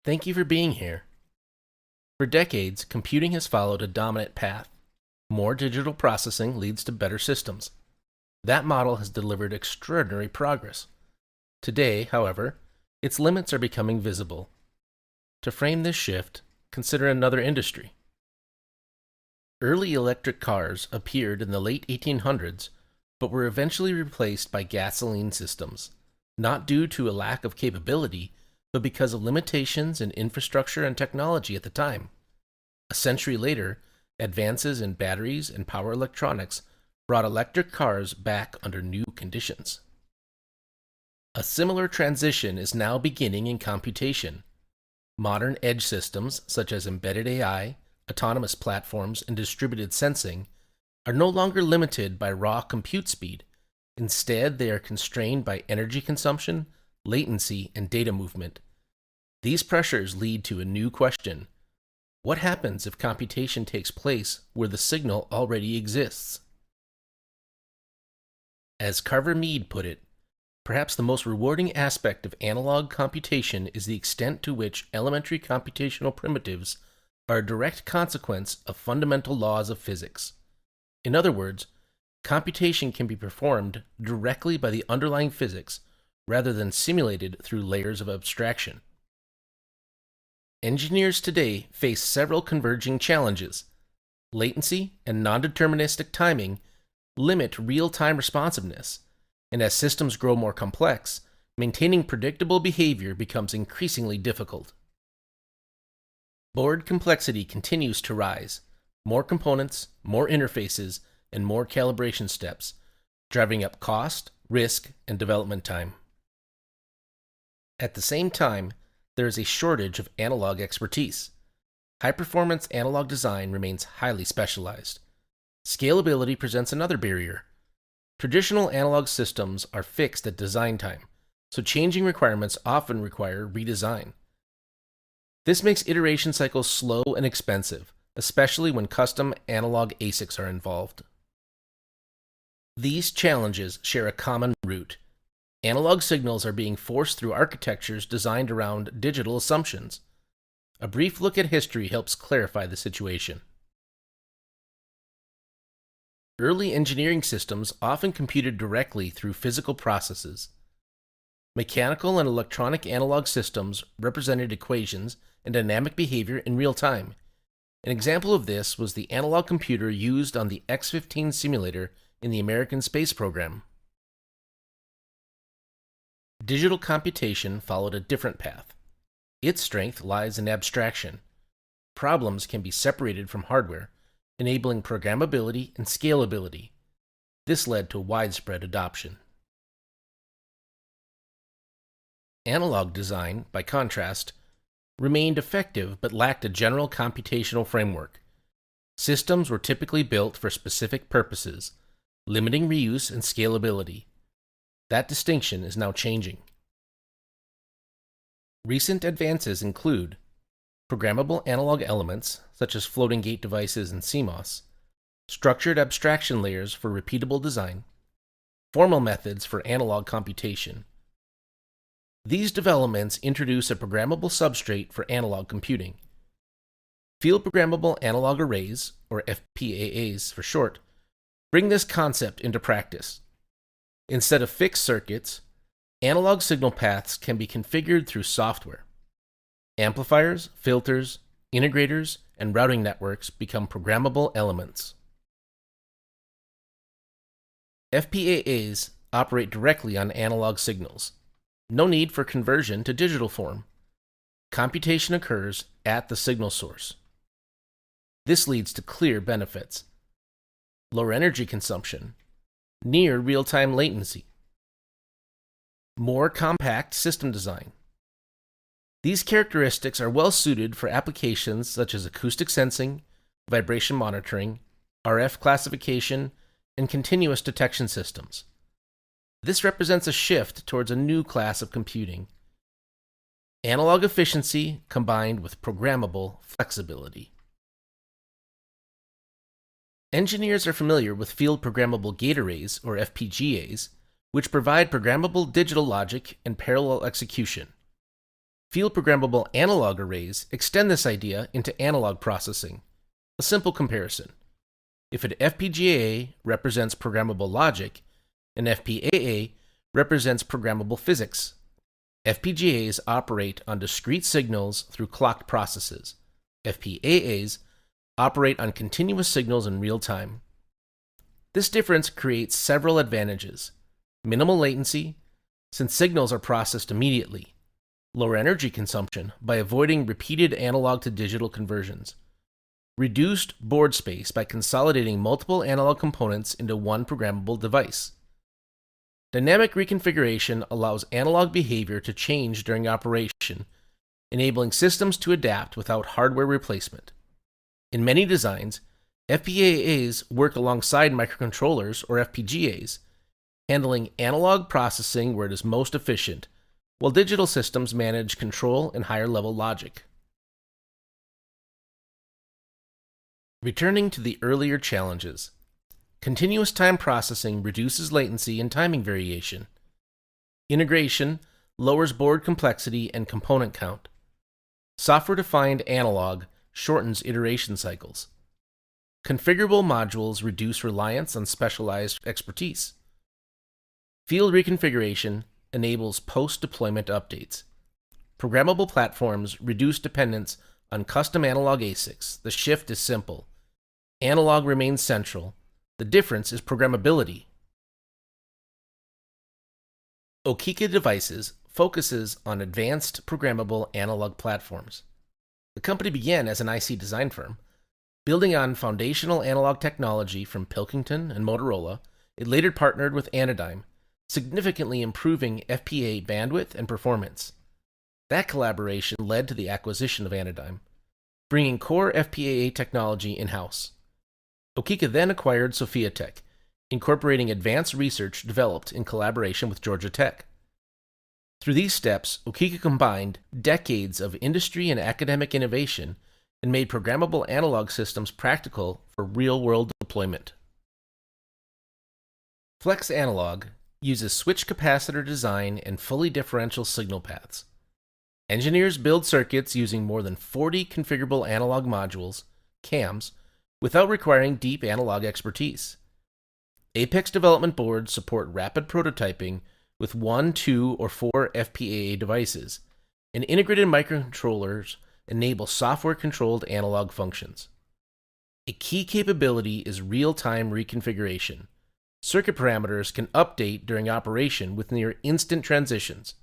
Thank you for being here. For decades, computing has followed a dominant path. More digital processing leads to better systems. That model has delivered extraordinary progress. Today, however, its limits are becoming visible. To frame this shift, consider another industry. Early electric cars appeared in the late 1800s, but were eventually replaced by gasoline systems, not due to a lack of capability, but because of limitations in infrastructure and technology at the time. A century later, advances in batteries and power electronics brought electric cars back under new conditions. A similar transition is now beginning in computation. Modern edge systems, such as embedded AI, autonomous platforms, and distributed sensing, are no longer limited by raw compute speed. Instead, they are constrained by energy consumption, latency, and data movement. These pressures lead to a new question. What happens if computation takes place where the signal already exists? As Carver Mead put it, perhaps the most rewarding aspect of analog computation is the extent to which elementary computational primitives are a direct consequence of fundamental laws of physics. In other words, computation can be performed directly by the underlying physics rather than simulated through layers of abstraction. Engineers today face several converging challenges. Latency and non-deterministic timing limit real-time responsiveness, and as systems grow more complex, maintaining predictable behavior becomes increasingly difficult. Board complexity continues to rise. More components, more interfaces, and more calibration steps, driving up cost, risk, and development time. At the same time, there is a shortage of analog expertise. High-performance analog design remains highly specialized. Scalability presents another barrier. Traditional analog systems are fixed at design time, so changing requirements often require redesign. This makes iteration cycles slow and expensive, especially when custom analog ASICs are involved. These challenges share a common root. Analog signals are being forced through architectures designed around digital assumptions. A brief look at history helps clarify the situation. Early engineering systems often computed directly through physical processes. Mechanical and electronic analog systems represented equations and dynamic behavior in real time. An example of this was the analog computer used on the X-15 simulator in the American space program. Digital computation followed a different path. Its strength lies in abstraction. Problems can be separated from hardware, enabling programmability and scalability. This led to widespread adoption. Analog design, by contrast, remained effective but lacked a general computational framework. Systems were typically built for specific purposes, limiting reuse and scalability. That distinction is now changing. Recent advances include programmable analog elements, such as floating gate devices and CMOS, structured abstraction layers for repeatable design, formal methods for analog computation. These developments introduce a programmable substrate for analog computing. Field programmable analog arrays, or FPAAs for short, bring this concept into practice. Instead of fixed circuits, analog signal paths can be configured through software. Amplifiers, filters, integrators, and routing networks become programmable elements. FPAAs operate directly on analog signals. No need for conversion to digital form. Computation occurs at the signal source. This leads to clear benefits: lower energy consumption, near real-time latency, more compact system design. These characteristics are well suited for applications such as acoustic sensing, vibration monitoring, RF classification, and continuous detection systems. This represents a shift towards a new class of computing: analog efficiency combined with programmable flexibility. Engineers are familiar with field programmable gate arrays, or FPGAs, which provide programmable digital logic and parallel execution. Field programmable analog arrays extend this idea into analog processing. A simple comparison. If an FPGA represents programmable logic, an FPAA represents programmable physics. FPGAs operate on discrete signals through clocked processes. FPAAs operate on continuous signals in real time. This difference creates several advantages. Minimal latency, since signals are processed immediately. Lower energy consumption by avoiding repeated analog to digital conversions. Reduced board space by consolidating multiple analog components into one programmable device. Dynamic reconfiguration allows analog behavior to change during operation, enabling systems to adapt without hardware replacement. In many designs, FPAAs work alongside microcontrollers or FPGAs, handling analog processing where it is most efficient, while digital systems manage control and higher-level logic. Returning to the earlier challenges. Continuous time processing reduces latency and timing variation. Integration lowers board complexity and component count. Software-defined analog shortens iteration cycles. Configurable modules reduce reliance on specialized expertise. Field reconfiguration enables post-deployment updates. Programmable platforms reduce dependence on custom analog ASICs. The shift is simple. Analog remains central. The difference is programmability. Okika Devices focuses on advanced programmable analog platforms. The company began as an IC design firm. Building on foundational analog technology from Pilkington and Motorola, it later partnered with Anodyne, significantly improving FPA bandwidth and performance. That collaboration led to the acquisition of Anodyne, bringing core FPAA technology in-house. Okika then acquired Sophia Tech, incorporating advanced research developed in collaboration with Georgia Tech. Through these steps, Okika combined decades of industry and academic innovation and made programmable analog systems practical for real-world deployment. Flex Analog uses switch capacitor design and fully differential signal paths. Engineers build circuits using more than 40 configurable analog modules, CAMs, without requiring deep analog expertise. Apex development boards support rapid prototyping with 1, 2, or 4 FPAA devices, and integrated microcontrollers enable software-controlled analog functions. A key capability is real-time reconfiguration. Circuit parameters can update during operation with near-instant transitions.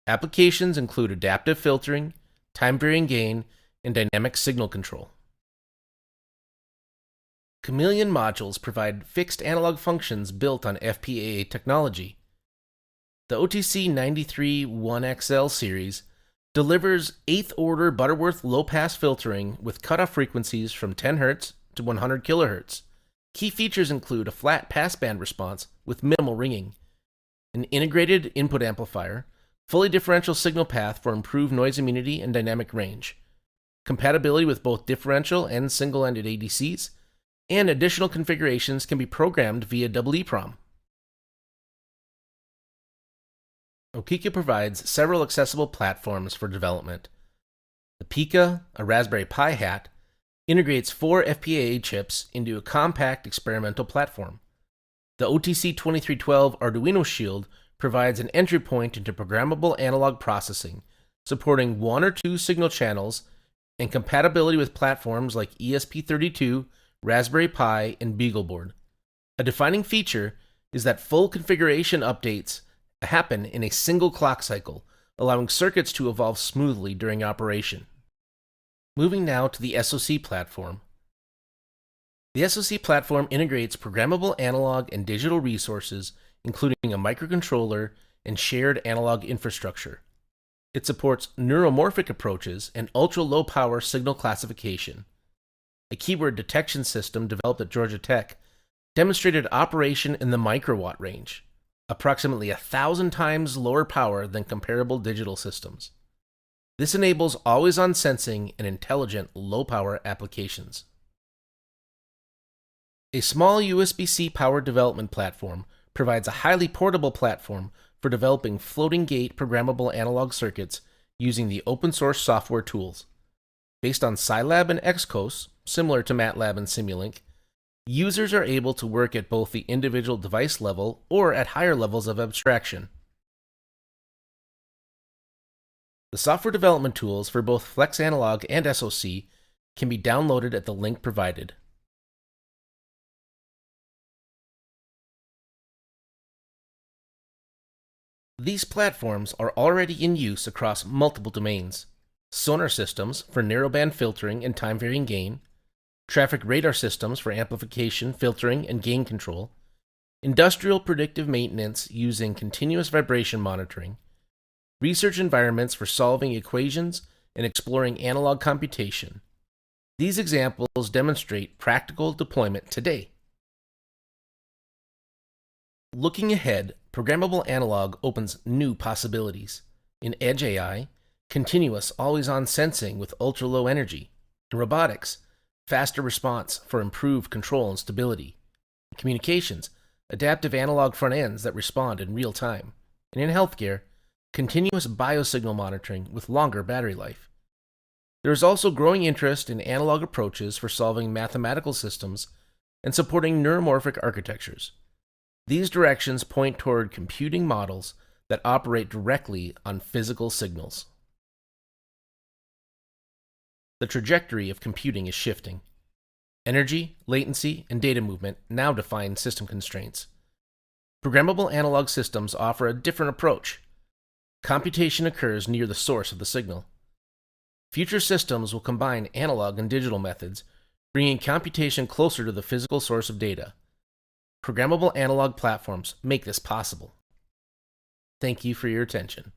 Applications include adaptive filtering, time-varying gain, and dynamic signal control. Chameleon modules provide fixed analog functions built on FPAA technology. The OTC 93-1XL series delivers 8th-order Butterworth low-pass filtering with cutoff frequencies from 10 Hz to 100 kHz. Key features include a flat passband response with minimal ringing, an integrated input amplifier, fully differential signal path for improved noise immunity and dynamic range, compatibility with both differential and single-ended ADCs, and additional configurations can be programmed via EEPROM. Okika provides several accessible platforms for development. The Pika, a Raspberry Pi hat, integrates 4 FPAA chips into a compact experimental platform. The OTC 2312 Arduino Shield provides an entry point into programmable analog processing, supporting 1 or 2 signal channels and compatibility with platforms like ESP32, Raspberry Pi, and BeagleBoard. A defining feature is that full configuration updates happen in a single clock cycle, allowing circuits to evolve smoothly during operation. Moving now to the SoC platform. The SoC platform integrates programmable analog and digital resources, including a microcontroller and shared analog infrastructure. It supports neuromorphic approaches and ultra-low power signal classification. A keyword detection system developed at Georgia Tech demonstrated operation in the microwatt range, approximately 1,000 times lower power than comparable digital systems. This enables always-on sensing and intelligent low-power applications. A small USB-C powered development platform provides a highly portable platform for developing floating-gate programmable analog circuits using the open source software tools. Based on Scilab and Xcos, similar to MATLAB and Simulink, users are able to work at both the individual device level or at higher levels of abstraction. The software development tools for both Flex Analog and SoC can be downloaded at the link provided. These platforms are already in use across multiple domains: sonar systems for narrowband filtering and time-varying gain, traffic radar systems for amplification, filtering, and gain control, industrial predictive maintenance using continuous vibration monitoring, research environments for solving equations and exploring analog computation. These examples demonstrate practical deployment today. Looking ahead, programmable analog opens new possibilities. In edge AI, continuous always-on sensing with ultra-low energy. In robotics, faster response for improved control and stability. In communications, adaptive analog front ends that respond in real time. And in healthcare, continuous biosignal monitoring with longer battery life. There is also growing interest in analog approaches for solving mathematical systems and supporting neuromorphic architectures. These directions point toward computing models that operate directly on physical signals. The trajectory of computing is shifting. Energy, latency, and data movement now define system constraints. Programmable analog systems offer a different approach. Computation occurs near the source of the signal. Future systems will combine analog and digital methods, bringing computation closer to the physical source of data. Programmable analog platforms make this possible. Thank you for your attention.